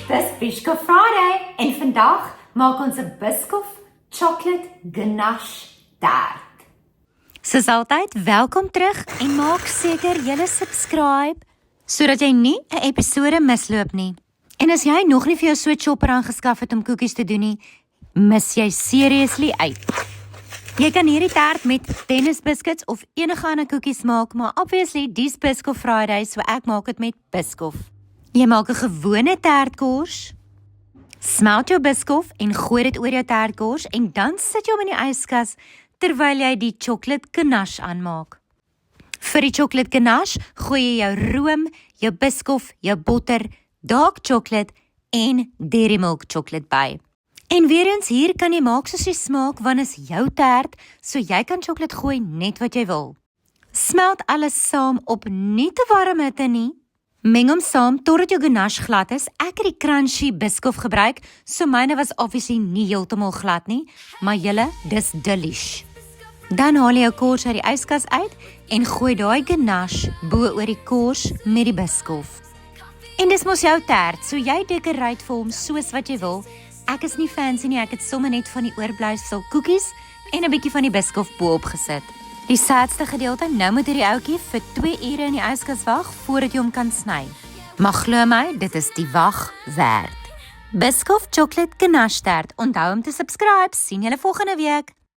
Dis Biscoff Friday en vandag maak ons 'n Biscoff chocolate ganache taart. Soos altyd, welkom terug en maak seker jy subscribe sodat jy nie 'n episode misloop nie. En as jy nog nie vir jou sweet shopper aangeskaf het om koekies te doen nie, mis jy seriously uit. Jy kan hierdie taart met tennis biscuits of enige ander koekies maak, maar obviously dis Biscoff Friday, so ek maak dit met Biscoff. Jy maak 'n gewone taartkors, smelt jou Biscoff en gooi dit oor jou taartkors en dan sit jy hom in die yskas terwyl jy die chocolate ganache aanmaak. Vir die chocolate ganache gooi jy jou room, jou Biscoff, jou botter, dark chocolate en dairy milk chocolate by. En weer eens hier kan jy maak soos jy smaak want is jou taart, so jy kan chocolate gooi net wat jy wil. Smelt alles saam op nie te warm hitte nie. Meng hom saam totdat jou ganache glad is. Ek het die crunchy Biscoff gebruik, so myne was obviously nie heeltemal glad nie, maar julle, dis delish. Dan haal jy jou kors uit die yskas uit en gooi daai ganache bo oor die kors met die Biscoff. En dis mos jou taart, so jy dekoreer vir hom soos wat jy wil. Ek is nie fancy nie, ek het sommer net van die oorblyfsel koekies en 'n bietjie van die Biscoff bo-op gesit. Die saadste gedeelte, nou moet hierdie ouetjie vir 2 ure in die yskas wag voordat jy hom kan sny. Maar glo my, dit is die wag werd. Biscoff chocolate ganache taart. Onthou om te subscribe. Sien julle volgende week.